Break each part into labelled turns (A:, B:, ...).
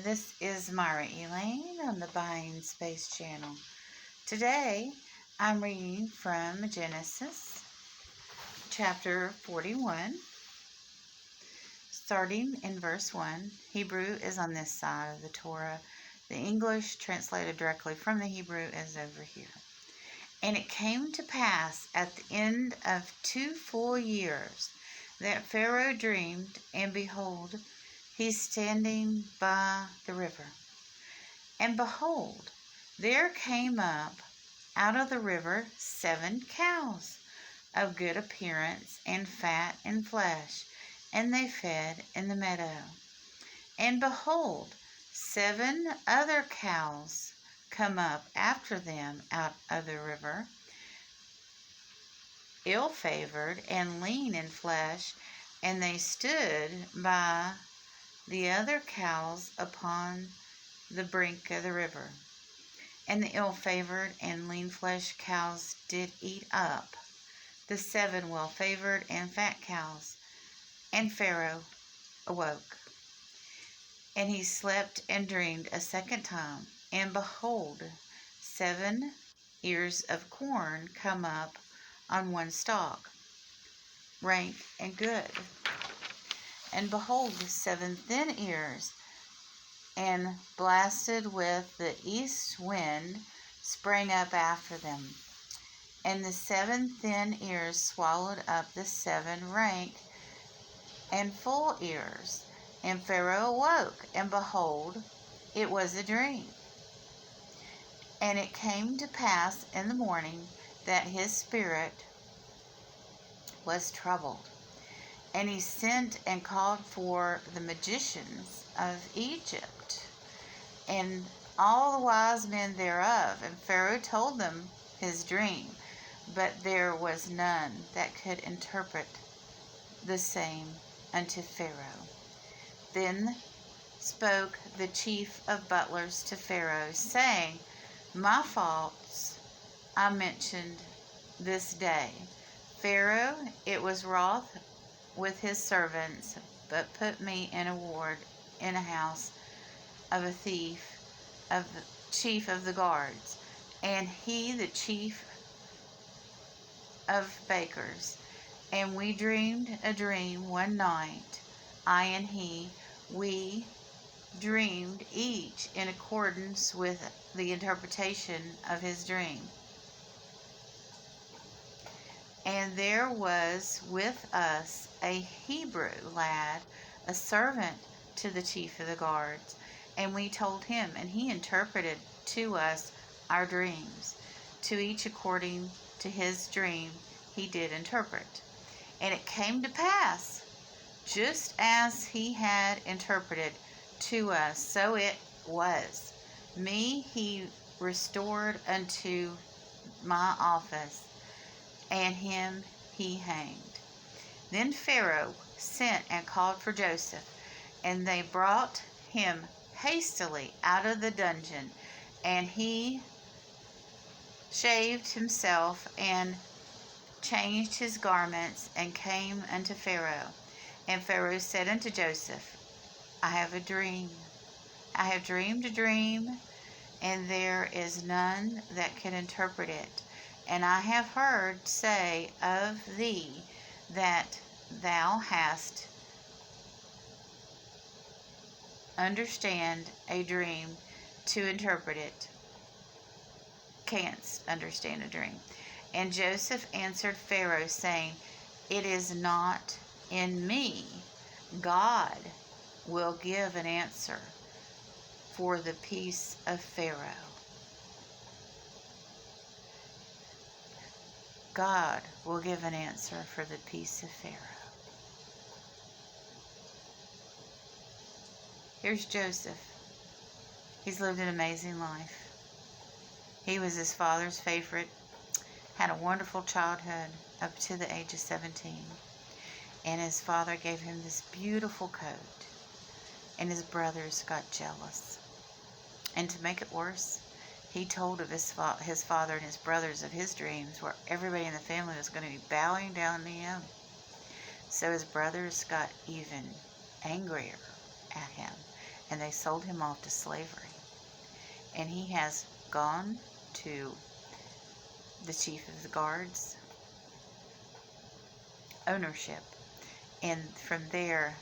A: This is Myra Elaine on the Buying Space channel. Today, I'm reading from Genesis, chapter 41, starting in verse 1. Hebrew is on this side of the Torah. The English, translated directly from the Hebrew, is over here. And it came to pass at the end of 2 full years that Pharaoh dreamed, and behold, he's standing by the river. And behold, there came up out of the river 7 cows of good appearance and fat and flesh, and they fed in the meadow. And behold, 7 other cows come up after them out of the river, ill-favored and lean in flesh, and they stood by the other cows upon the brink of the river. And the ill-favored and lean-fleshed cows did eat up the 7 well-favored and fat cows. And Pharaoh awoke, and he slept and dreamed a second time. And behold, 7 ears of corn come up on one stalk, rank and good. And behold, 7 thin ears, and blasted with the east wind, sprang up after them. And the 7 thin ears swallowed up the 7 rank and full ears. And Pharaoh awoke, and behold, it was a dream. And it came to pass in the morning that his spirit was troubled. And he sent and called for the magicians of Egypt, and all the wise men thereof. And Pharaoh told them his dream, but there was none that could interpret the same unto Pharaoh. Then spoke the chief of butlers to Pharaoh, saying, My faults I mentioned this day. Pharaoh, it was wroth with his servants, but put me in a ward in a house of a thief, of the chief of the guards, and he the chief of bakers. And we dreamed a dream one night, I and he. We dreamed each in accordance with the interpretation of his dream. And there was with us a Hebrew lad, a servant to the chief of the guards. And we told him, and he interpreted to us our dreams. To each according to his dream he did interpret. And it came to pass, just as he had interpreted to us, so it was. Me he restored unto my office, and him he hanged. Then Pharaoh sent and called for Joseph, and they brought him hastily out of the dungeon, and he shaved himself and changed his garments, and came unto Pharaoh. And Pharaoh said unto Joseph, I have a dream. I have dreamed a dream, and there is none that can interpret it. And I have heard say of thee that thou hast understand a dream to interpret it. Canst understand a dream. And Joseph answered Pharaoh, saying, It is not in me. God will give an answer for the peace of Pharaoh. God will give an answer for the peace of Pharaoh. Here's Joseph. He's lived an amazing life. He was his father's favorite, had a wonderful childhood up to the age of 17. And his father gave him this beautiful coat, and his brothers got jealous. And to make it worse, he told of his father and his brothers of his dreams, where everybody in the family was going to be bowing down to him. So his brothers got even angrier at him, and they sold him off to slavery. And he has gone to the chief of the guard's ownership. And from there,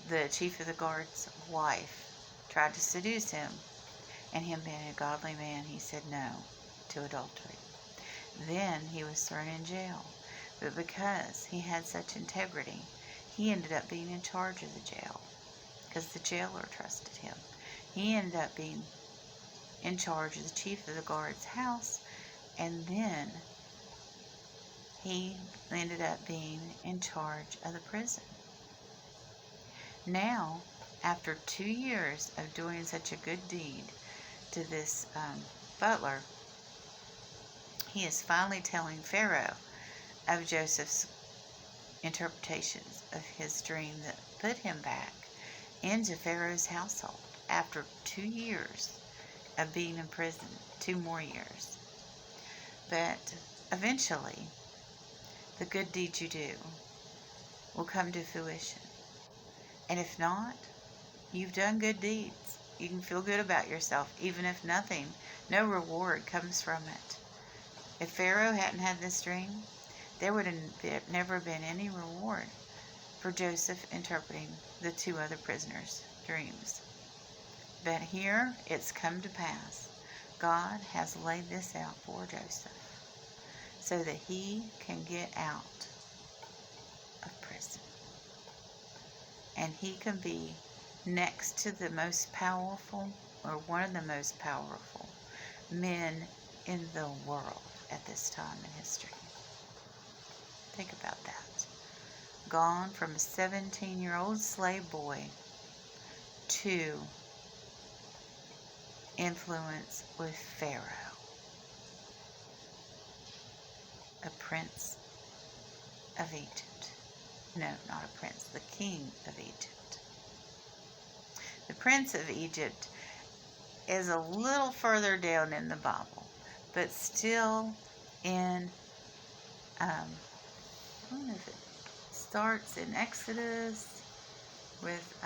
A: the chief of the guard's wife tried to seduce him. And him being a godly man, he said no to adultery. Then he was thrown in jail. But because he had such integrity, he ended up being in charge of the jail because the jailer trusted him. He ended up being in charge of the chief of the guard's house, and then he ended up being in charge of the prison. Now, after 2 years of doing such a good deed to this butler, he is finally telling Pharaoh of Joseph's interpretations of his dream that put him back into Pharaoh's household after 2 years of being in prison, 2 more years. But eventually, the good deeds you do will come to fruition. And if not, you've done good deeds. You can feel good about yourself, even if no reward comes from it. If Pharaoh hadn't had this dream, there would have never been any reward for Joseph interpreting the 2 other prisoners' dreams. But here it's come to pass. God has laid this out for Joseph so that he can get out of prison. And he can be next to the most powerful, or one of the most powerful men in the world at this time in history. Think about that. Gone from a 17-year-old slave boy to influence with Pharaoh, a prince of Egypt. No, not a prince, the king of Egypt. The prince of Egypt is a little further down in the Bible, but still in, I don't know if it starts in Exodus with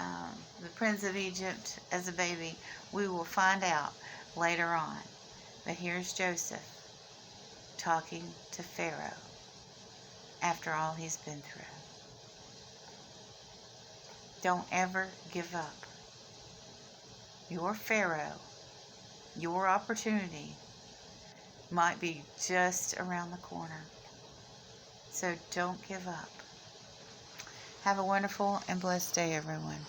A: the prince of Egypt as a baby. We will find out later on. But here's Joseph talking to Pharaoh after all he's been through. Don't ever give up. Your Pharaoh, your opportunity might be just around the corner. So don't give up. Have a wonderful and blessed day, everyone.